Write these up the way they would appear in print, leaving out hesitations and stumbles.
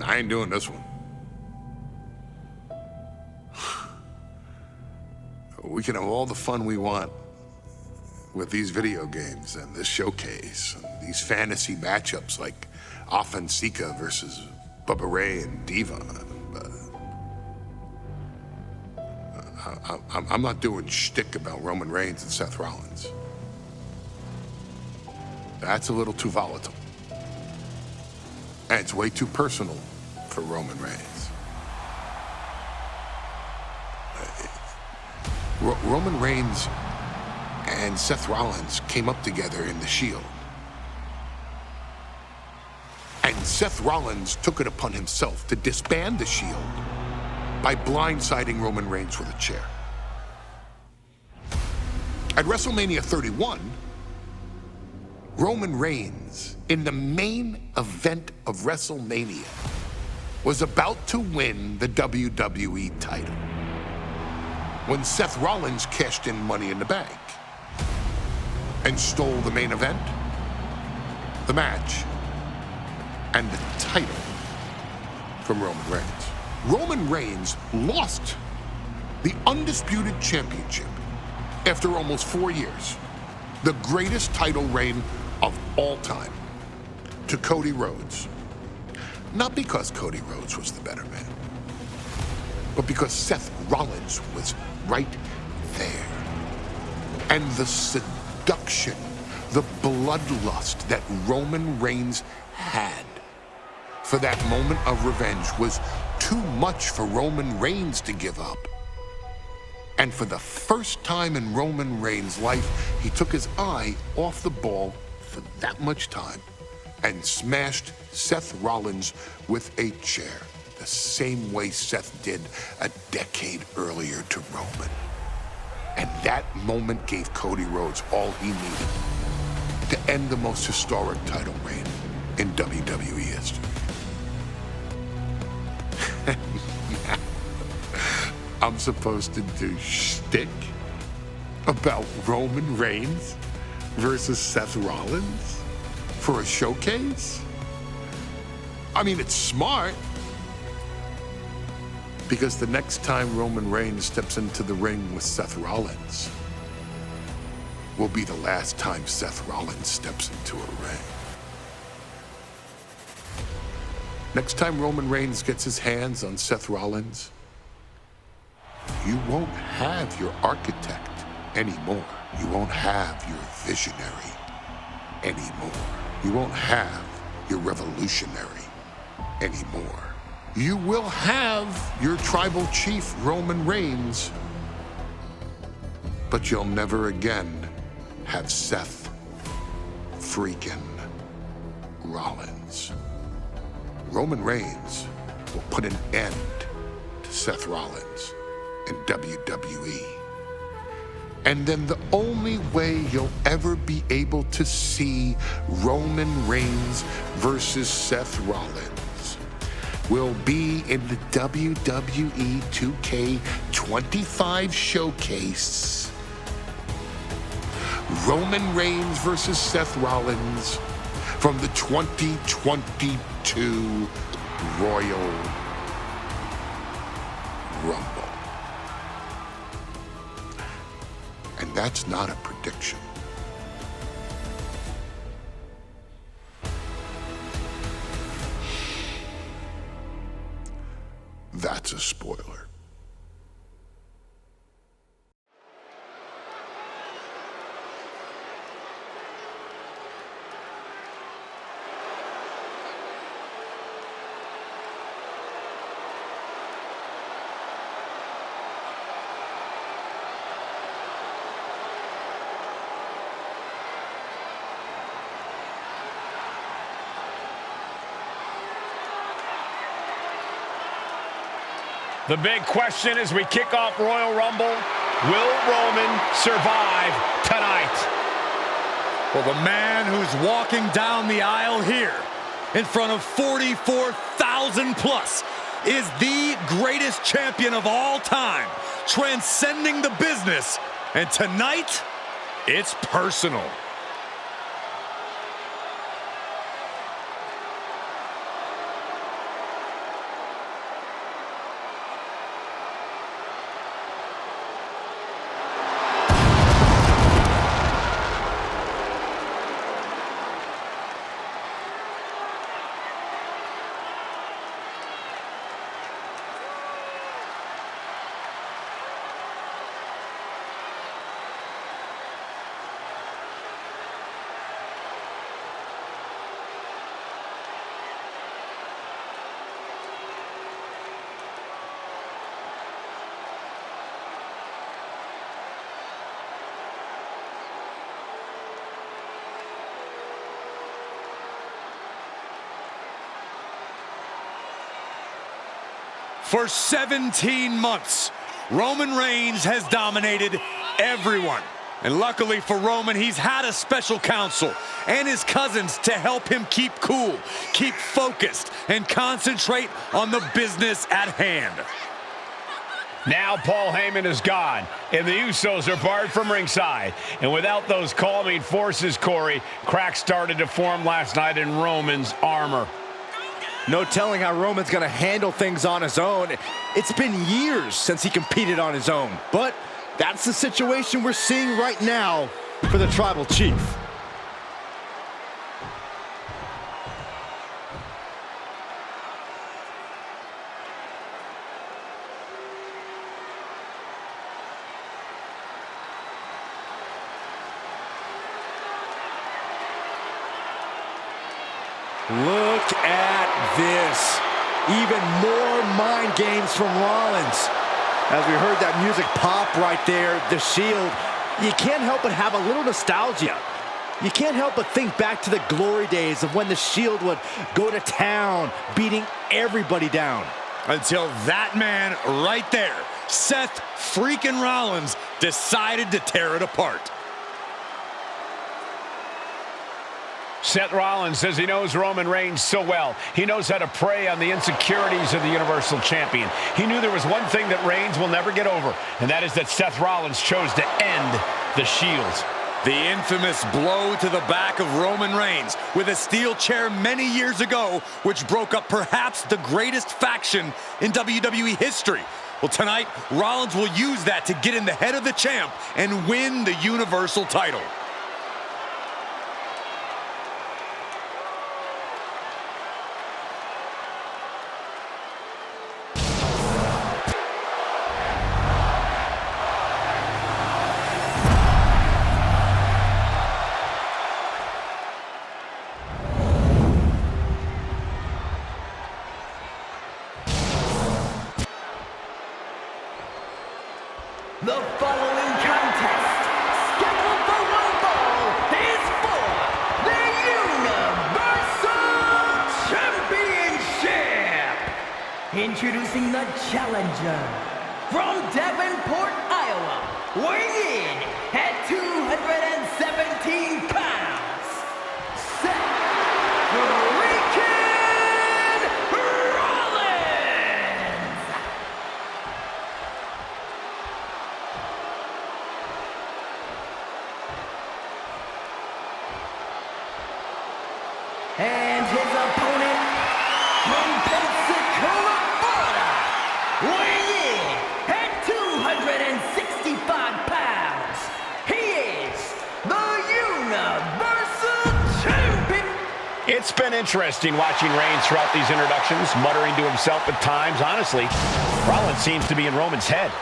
I ain't doing this one. We can have all the fun we want with these video games and this showcase and these fantasy matchups like Offensica versus Bubba Ray and Diva. But I'm not doing shtick about Roman Reigns and Seth Rollins. That's a little too volatile. And it's way too personal for Roman Reigns. Roman Reigns and Seth Rollins came up together in the Shield. And Seth Rollins took it upon himself to disband the Shield by blindsiding Roman Reigns with a chair. At WrestleMania 31, Roman Reigns, in the main event of WrestleMania, was about to win the WWE title when Seth Rollins cashed in Money in the Bank and stole the main event, the match, and the title from Roman Reigns. Roman Reigns lost the Undisputed Championship after almost 4 years, the greatest title reign of all time, to Cody Rhodes. Not because Cody Rhodes was the better man, but because Seth Rollins was right there. And the seduction, the bloodlust that Roman Reigns had for that moment of revenge was too much for Roman Reigns to give up. And for the first time in Roman Reigns' life, he took his eye off the ball for that much time and smashed Seth Rollins with a chair, the same way Seth did a decade earlier to Roman. And that moment gave Cody Rhodes all he needed to end the most historic title reign in WWE history. I'm supposed to do shtick about Roman Reigns versus Seth Rollins for a showcase? I mean, it's smart, because the next time Roman Reigns steps into the ring with Seth Rollins will be the last time Seth Rollins steps into a ring. Next time Roman Reigns gets his hands on Seth Rollins, you won't have your architect anymore. You won't have your visionary anymore. You won't have your revolutionary anymore. You will have your tribal chief, Roman Reigns, but you'll never again have Seth freaking Rollins. Roman Reigns will put an end to Seth Rollins in WWE. And then the only way you'll ever be able to see Roman Reigns versus Seth Rollins will be in the WWE 2K25 showcase. Roman Reigns versus Seth Rollins from the 2022 Royal Rumble. And that's not a prediction. That's a spoiler. The big question as we kick off Royal Rumble, will Roman survive tonight? Well, the man who's walking down the aisle here in front of 44,000 plus is the greatest champion of all time, transcending the business. And tonight, it's personal. For 17 months, Roman Reigns has dominated everyone. And luckily for Roman, he's had a special counsel and his cousins to help him keep cool, keep focused, and concentrate on the business at hand. Now Paul Heyman is gone, and the Usos are barred from ringside. And without those calming forces, Corey, cracks started to form last night in Roman's armor. No telling how Roman's gonna handle things on his own. It's been years since he competed on his own, but that's the situation we're seeing right now for the Tribal Chief. Look at this. Even more mind games from Rollins. As we heard that music pop right there, the Shield, you can't help but have a little nostalgia. You can't help but think back to the glory days of when the Shield would go to town, beating everybody down. Until that man right there, Seth freaking Rollins, decided to tear it apart. Seth Rollins says he knows Roman Reigns so well. He knows how to prey on the insecurities of the Universal Champion. He knew there was one thing that Reigns will never get over, and that is that Seth Rollins chose to end the Shield. The infamous blow to the back of Roman Reigns with a steel chair many years ago, which broke up perhaps the greatest faction in WWE history. Well, tonight, Rollins will use that to get in the head of the champ and win the Universal title. The following contest, scheduled for one fall, is for the Universal Championship. Introducing the challenger from Davenport, Iowa, weighing in at 217 pounds, Seth freaking Rollins. And his opponent from Pensacola, Florida, weighing in at 265 pounds, he is the Universal Champion. It's been interesting watching Reigns throughout these introductions, muttering to himself at times. Honestly, Rollins seems to be in Roman's head.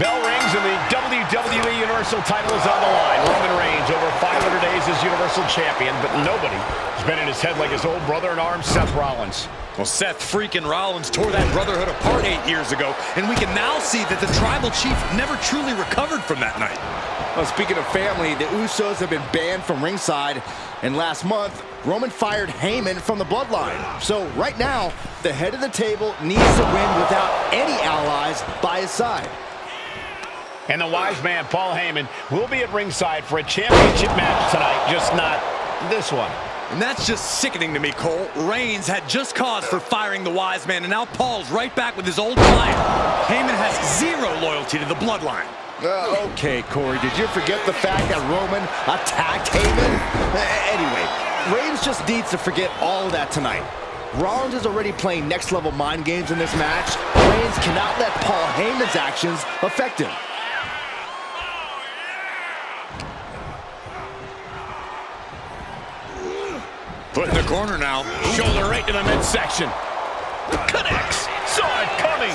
Bell rings and the WWE Universal title is on the line. Roman Reigns over 500 days as Universal Champion, but nobody has been in his head like his old brother in arms, Seth Rollins. Well, Seth freaking Rollins tore that brotherhood apart 8 years ago, and we can now see that the Tribal Chief never truly recovered from that night. Well, speaking of family, the Usos have been banned from ringside, and last month, Roman fired Heyman from the Bloodline. So right now, the head of the table needs to win without any allies by his side. And the wise man, Paul Heyman, will be at ringside for a championship match tonight, just not this one. And that's just sickening to me, Cole. Reigns had just cause for firing the wise man, and now Paul's right back with his old client. Heyman has zero loyalty to the Bloodline. Okay, Corey, did you forget the fact that Roman attacked Heyman? Anyway, Reigns just needs to forget all of that tonight. Rollins is already playing next-level mind games in this match. Reigns cannot let Paul Heyman's actions affect him. Put in the corner now. Shoulder right to the midsection. Connects. Saw it coming.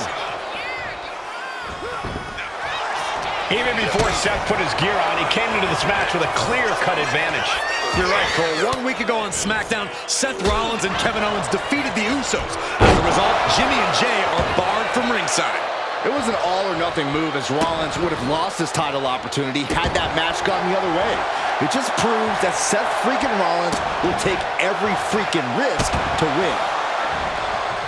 Even before Seth put his gear on, he came into this match with a clear-cut advantage. You're right, Cole. 1 week ago on SmackDown, Seth Rollins and Kevin Owens defeated the Usos. As a result, Jimmy and Jay are barred from ringside. It was an all-or-nothing move, as Rollins would have lost his title opportunity had that match gone the other way. It just proves that Seth freaking Rollins will take every freaking risk to win.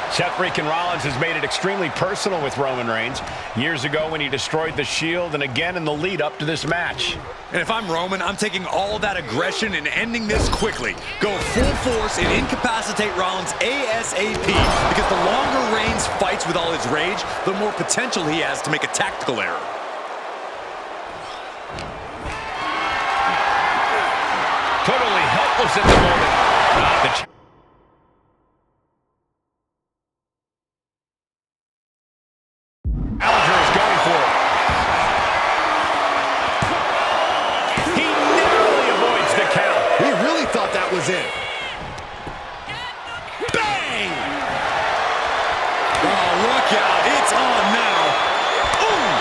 Seth freaking Rollins has made it extremely personal with Roman Reigns. Years ago when he destroyed the Shield, and again in the lead up to this match. And if I'm Roman, I'm taking all that aggression and ending this quickly. Go full force and incapacitate Rollins ASAP, because the longer Reigns fights with all his rage, the more potential he has to make a tactical error. Totally helpless at the moment. Alger is going for it. He narrowly avoids the count. He really thought that was it. Bang! Oh, look out. It's on now. Ooh!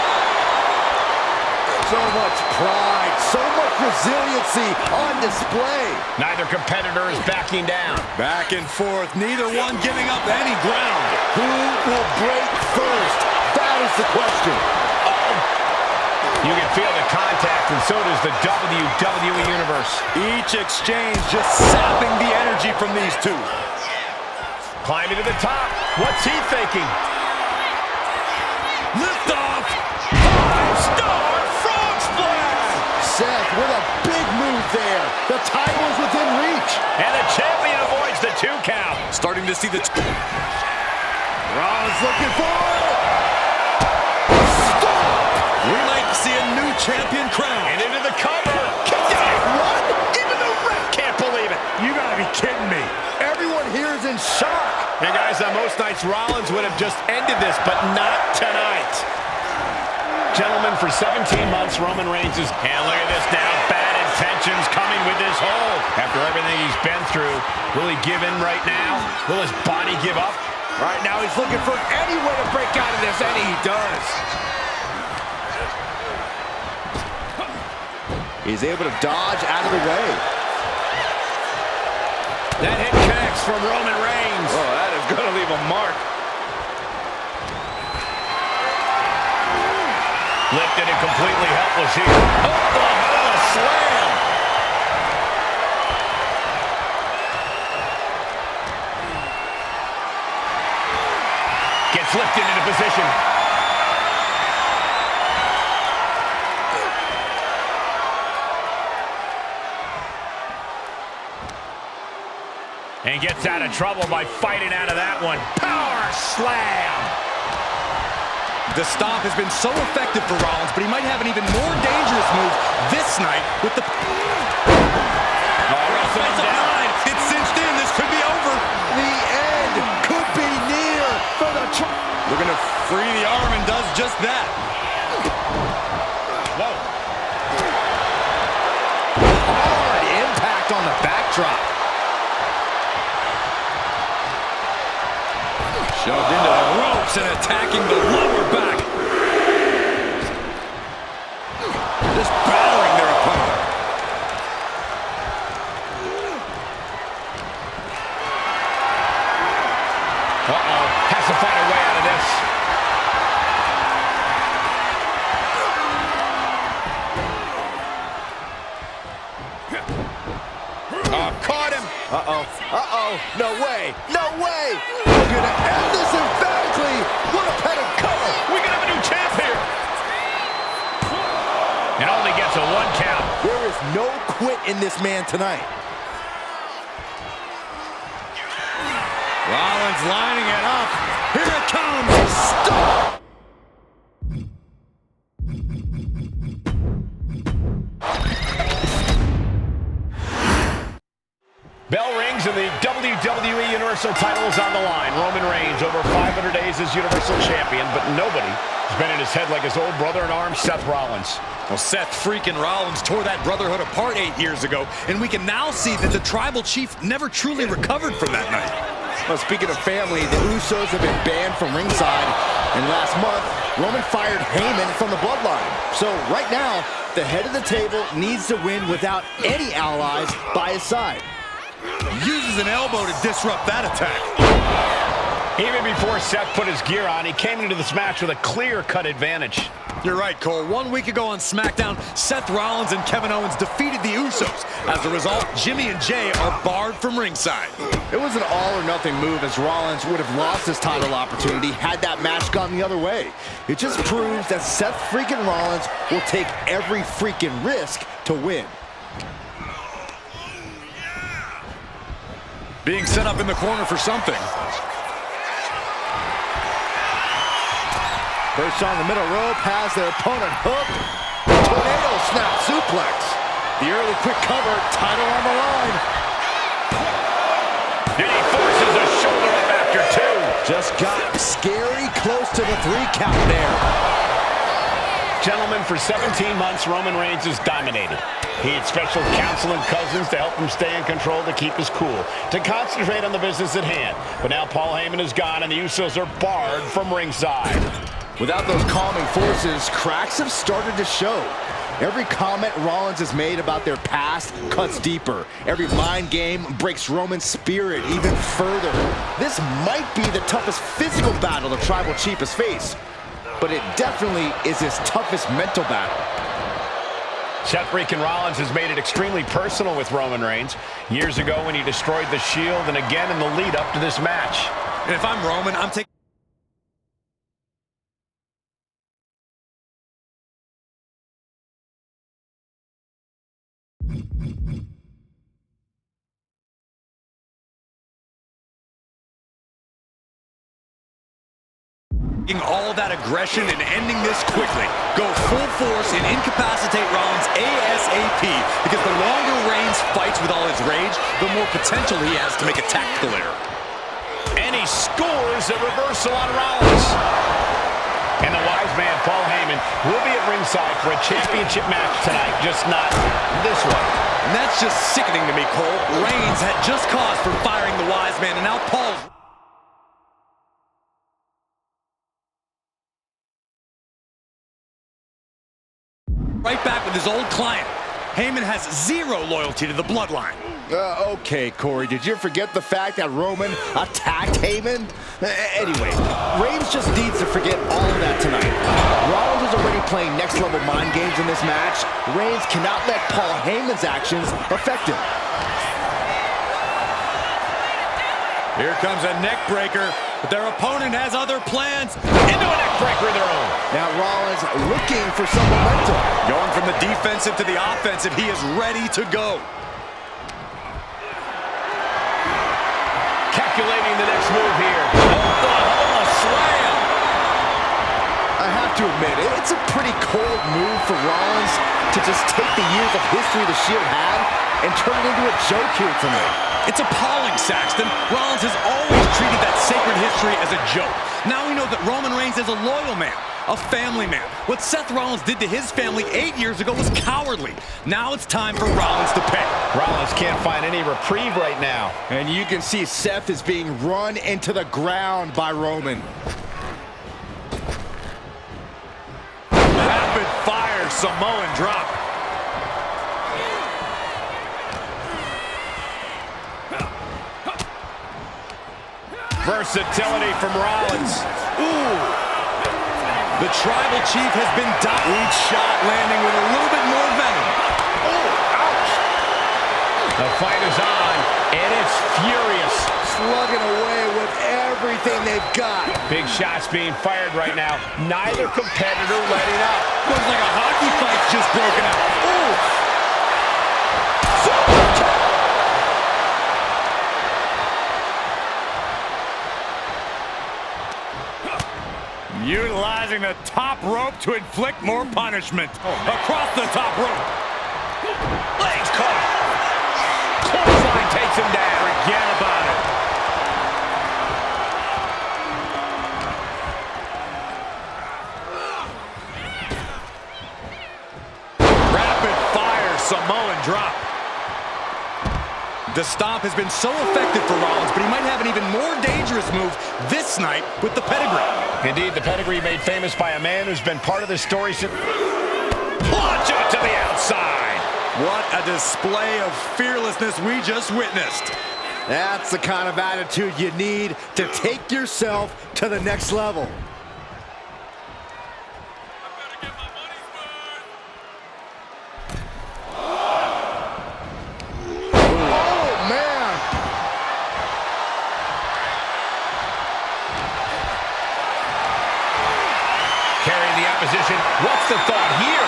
So much pride, so much resiliency on display. Neither competitor is backing down. Back and forth, neither one giving up any ground. Who will break first? That is the question. You can feel the contact, and so does the WWE Universe. Each exchange just sapping the energy from these two. Climbing to the top. What's he thinking? Lift off. 5-star frog splash. Seth with a big move there. The title is within reach. And the champion avoids the 2 count. Starting to see the... Rollins looking for it. We might see a new champion crown. And into the cover. Kicked out. What? Even the ref can't believe it. You gotta be kidding me. Everyone here is in shock. Hey guys, on most nights Rollins would have just ended this, but not tonight. Gentlemen, for 17 months, Roman Reigns is... And look at this now. Bad intentions coming with this hold. After everything he's been through, will he give in right now? Will his body give up? Right now he's looking for any way to break out of this, and he does. He's able to dodge out of the way. That hit connects from Roman Reigns. Oh, that is going to leave a mark. Lifted and completely helpless here. Oh, the hell of a slam. Gets lifted into position. And gets out of trouble by fighting out of that one. Power slam. The stomp has been so effective for Rollins, but he might have an even more dangerous move this night with the... Wrestling him down. It's cinched in. This could be over. The end could be near for the... Looking to free the arm and does just that. Whoa. Hard impact on the backdrop. Shoved into the ropes and attacking the lower back. Just battering their opponent. Uh-oh. Has to find a way out of this. Oh, caught him. Uh-oh. Uh-oh. No way. No way. We're going to end this emphatically. What a petted cover. We can have a new champ here. And only gets a 1 count. There is no quit in this man tonight. Rollins lining it up. Here it comes. Stop. Bell rings and the WWE Universal title is on the line. Roman Reigns over 500 days as Universal Champion, but nobody has been in his head like his old brother-in-arms, Seth Rollins. Well, Seth freaking Rollins tore that brotherhood apart 8 years ago, and we can now see that the tribal chief never truly recovered from that night. Well, speaking of family, the Usos have been banned from ringside, and last month, Roman fired Heyman from the bloodline. So right now, the head of the table needs to win without any allies by his side. Uses an elbow to disrupt that attack. Even before Seth put his gear on, he came into this match with a clear-cut advantage. You're right, Cole. 1 week ago on SmackDown, Seth Rollins and Kevin Owens defeated the Usos. As a result, Jimmy and Jay are barred from ringside. It was an all-or-nothing move, as Rollins would have lost his title opportunity had that match gone the other way. It just proves that Seth freaking Rollins will take every freaking risk to win. Being set up in the corner for something. First shot in the middle rope, has their opponent hooked. Tornado snap suplex. The early quick cover, title on the line. And he forces a shoulder up after two. Just got scary close to the 3 count there. Gentlemen, for 17 months, Roman Reigns has dominated. He had special counsel and cousins to help him stay in control, to keep his cool, to concentrate on the business at hand. But now Paul Heyman is gone, and the Usos are barred from ringside. Without those calming forces, cracks have started to show. Every comment Rollins has made about their past cuts deeper. Every mind game breaks Roman's spirit even further. This might be the toughest physical battle the Tribal Chief has faced, but it definitely is his toughest mental battle. Seth freaking Rollins has made it extremely personal with Roman Reigns. Years ago when he destroyed the Shield, and again in the lead up to this match. And if I'm Roman, I'm taking all that aggression and ending this quickly. Go full force and incapacitate Rollins ASAP, because the longer Reigns fights with all his rage, the more potential he has to make a tactical error. And he scores a reversal on Rollins. And the wise man, Paul Heyman, will be at ringside for a championship match tonight, just not this one. And that's just sickening to me, Cole. Reigns had just cause for firing the wise man, and now Paul's right back with his old client. Heyman has zero loyalty to the bloodline. Okay, Corey, did you forget the fact that Roman attacked Heyman? Anyway, Reigns just needs to forget all of that tonight. Rollins is already playing next-level mind games in this match. Reigns cannot let Paul Heyman's actions affect him. Here comes a neck breaker, but their opponent has other plans. Into a neck breaker of their own. Now Rollins looking for some momentum. Going from the defensive to the offensive, he is ready to go. Calculating the next move here. Oklahoma slam. I have to admit, it's a pretty cold move for Rollins to just take the years of history the Shield had and turn it into a joke here tonight. It's appalling, Saxton. Rollins has always treated that sacred history as a joke. Now we know that Roman Reigns is a loyal man, a family man. What Seth Rollins did to his family 8 years ago was cowardly. Now it's time for Rollins to pay. Rollins can't find any reprieve right now. And you can see Seth is being run into the ground by Roman. Rapid fire Samoan drop. Versatility from Rollins. Ooh. The Tribal Chief has been done. Each shot landing with a little bit more venom. Oh, ouch. The fight is on, and it's furious. Slugging away with everything they've got. Big shots being fired right now. Neither competitor letting up. Looks like a hockey fight's just broken out. Ooh. Utilizing the top rope to inflict more punishment. Across the top rope. Legs caught. Clothesline takes him down. Forget about it. Rapid fire Samoan drop. The stomp has been so effective for Rollins, but he might have an even more dangerous move this night with the pedigree. Indeed, the pedigree made famous by a man who's been part of the story since... Launch out to the outside. What a display of fearlessness we just witnessed. That's the kind of attitude you need to take yourself to the next level. Carrying the opposition. What's the thought here?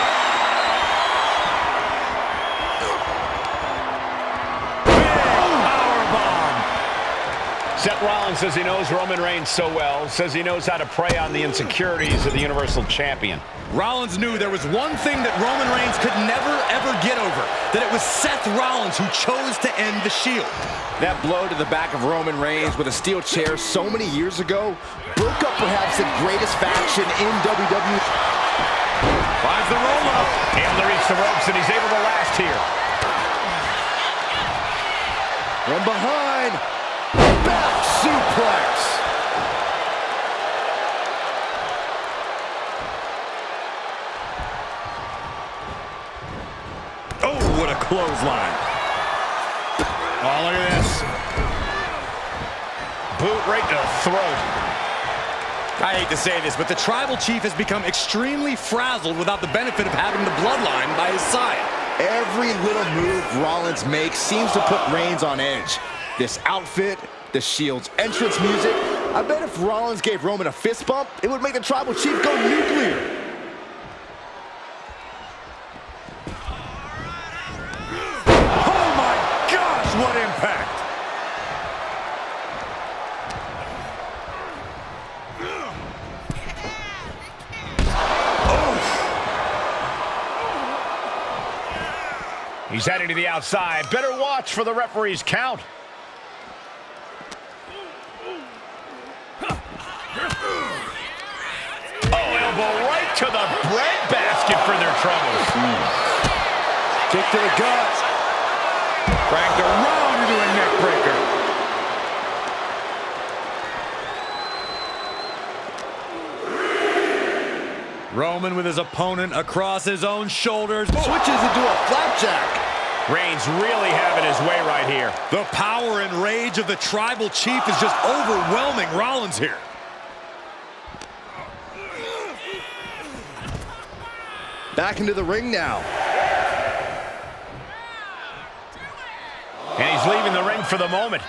Seth Rollins says he knows Roman Reigns so well, says he knows how to prey on the insecurities of the Universal Champion. Rollins knew there was one thing that Roman Reigns could never, ever get over, that it was Seth Rollins who chose to end the Shield. That blow to the back of Roman Reigns with a steel chair so many years ago broke up perhaps the greatest faction in WWE. Finds the roll-up. Able to reach the ropes, and he's able to last here. From behind. Back suplex. Oh, what a clothesline. Oh, look at this. Boot right to the throat. I hate to say this, but the Tribal Chief has become extremely frazzled without the benefit of having the Bloodline by his side. Every little move Rollins makes seems to put Reigns on edge. This outfit, the Shield's entrance music. I bet if Rollins gave Roman a fist bump, it would make the Tribal Chief go nuclear. Oh my gosh, what impact! He's heading to the outside. Better watch for the referee's count. Oh, elbow right to the breadbasket for their troubles. Kick to the gut. Cranked around into a neck breaker. Roman with his opponent across his own shoulders. Switches into a flapjack. Reigns really having his way right here. The power and rage of the Tribal Chief is just overwhelming Rollins here. Back into the ring now. And he's leaving the ring for the moment.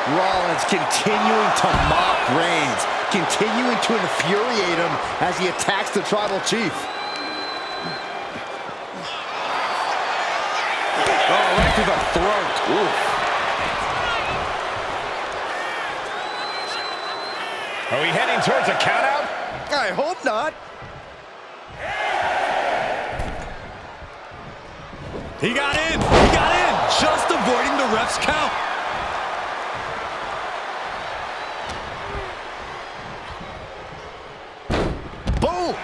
Rollins continuing to mock Reigns, continuing to infuriate him as he attacks the Tribal Chief. Oh, right to the throat. Oof. Are we heading towards a countout? I hope not. He got in. He got in. Just avoiding the ref's count. Boom.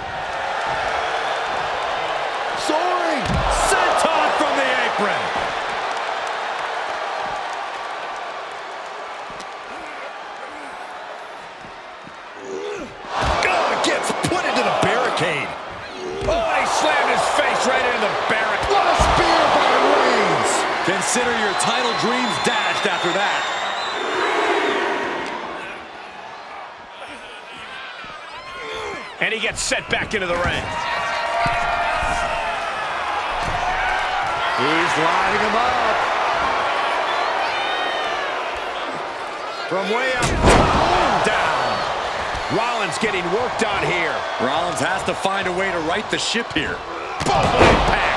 Soaring. Senton from the apron. Gets put into the barricade. Oh, he slammed his face right into the barricade. What a spear by Reigns. Consider your title dreams dashed after that. And he gets set back into the ring. He's lining him up. From way up, down. Rollins getting worked on here. Rollins has to find a way to right the ship here. Boom, impact.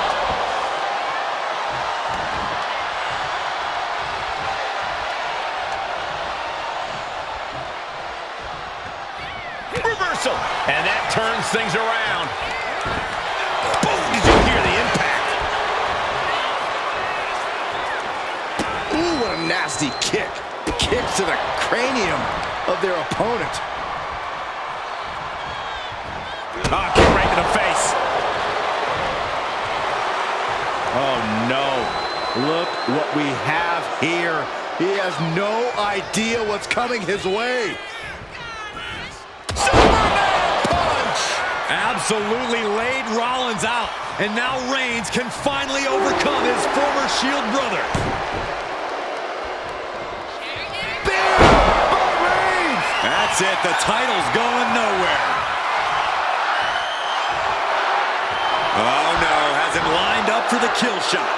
reversal, and that turns things around. Boom! Did you hear the impact? Ooh, what a nasty kick. Kicks to the cranium of their opponent. Ah, kick right to the face. Oh, no. Look what we have here. He has no idea what's coming his way. Superman punch! Absolutely laid Rollins out. And now Reigns can finally overcome his former Shield brother. That's it. The title's going nowhere. Oh, no. Has him lined up for the kill shot.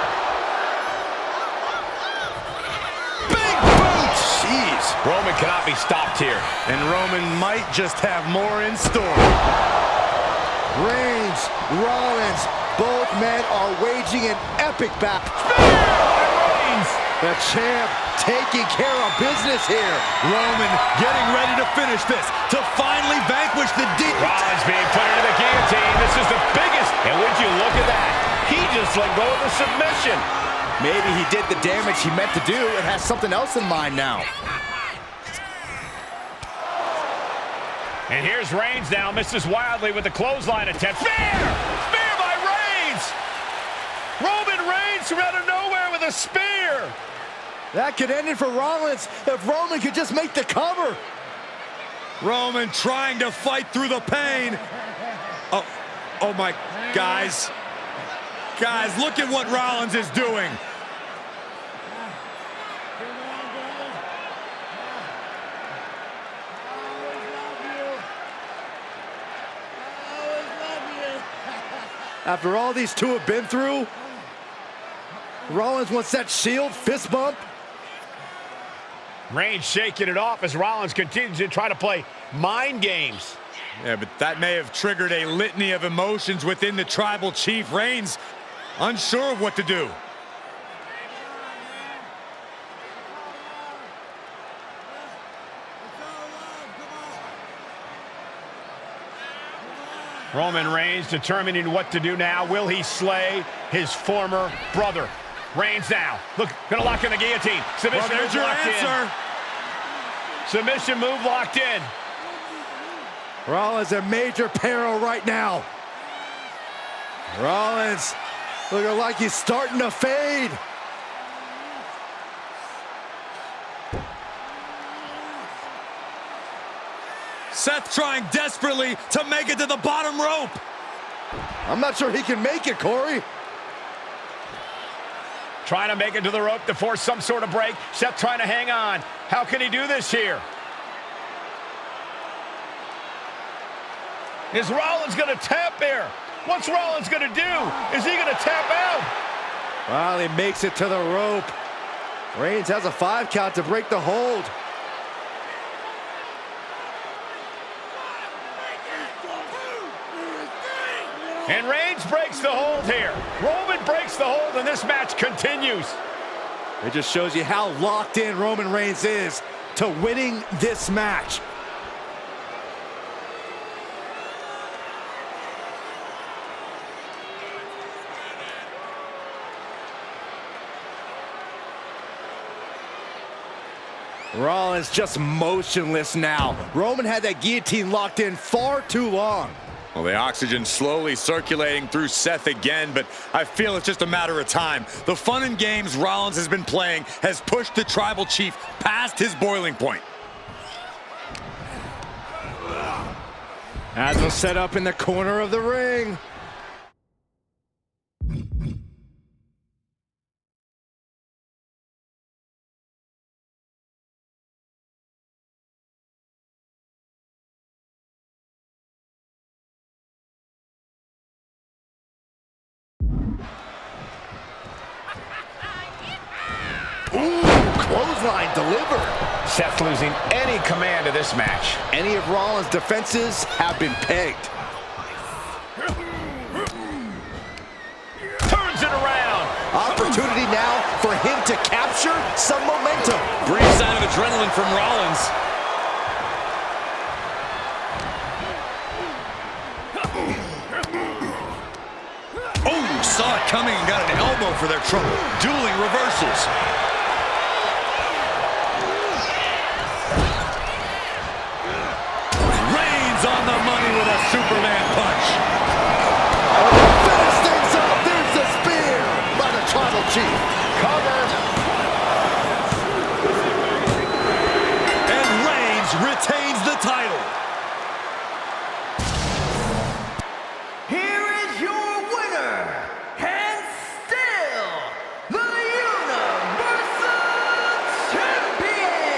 Big boot! Jeez. Roman cannot be stopped here. And Roman might just have more in store. Reigns, Rollins, both men are waging an epic battle. Reigns! The champ taking care of business here. Roman getting ready to finish this, to finally vanquish the Demon. Rollins being put into the guillotine. This is the biggest. And would you look at that? He just let go of the submission. Maybe he did the damage he meant to do and has something else in mind now. And here's Reigns now, misses wildly with the clothesline attempt. Spear! Spear by Reigns! Roman Reigns from out of nowhere with a spear! That could end it for Rollins if Roman could just make the cover. Roman trying to fight through the pain. Oh my, guys. Guys, look at what Rollins is doing. After all these two have been through, Rollins wants that Shield fist bump. Reigns shaking it off as Rollins continues to try to play mind games. Yeah, but that may have triggered a litany of emotions within the tribal chief. Reigns unsure of what to do. Roman Reigns determining what to do now. Will he slay his former brother? Reigns now. Look, gonna lock in the guillotine. Submission Well, there's move your locked answer. in. Submission move locked in. Rollins in major peril right now. Rollins looking like he's starting to fade. Seth trying desperately to make it to the bottom rope. I'm not sure he can make it, Corey. Trying to make it to the rope to force some sort of break. Seth trying to hang on. How can he do this here? Is Rollins going to tap there? What's Rollins going to do? Is he going to tap out? Well, he makes it to the rope. Reigns has a 5 count to break the hold. And Reigns breaks the hold here. Roman breaks the hold, and this match continues. It just shows you how locked in Roman Reigns is to winning this match. Rollins just motionless now. Roman had that guillotine locked in far too long. Well, the oxygen slowly circulating through Seth again, but I feel it's just a matter of time. The fun and games Rollins has been playing has pushed the tribal chief past his boiling point. Has him set up in the corner of the ring. Clothesline delivered. Seth losing any command of this match. Any of Rollins' defenses have been pegged. Turns it around. Opportunity now for him to capture some momentum. Brief sign of adrenaline from Rollins. coming and got an elbow for their trouble. Dueling reversals. Reigns on the money with a Superman punch. Finish things up. There's the spear by the Tribal Chief. Cover. And Reigns retains the title. Here is your winner, and still the Universal Champion,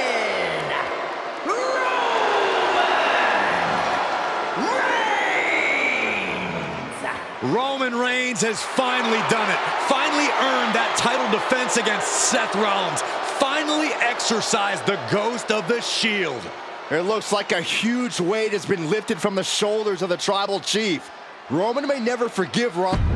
Roman Reigns has finally done it. Finally earned that title defense against Seth Rollins. Finally exorcised the ghost of the Shield. It looks like a huge weight has been lifted from the shoulders of the Tribal Chief. Roman may never forgive Rollins.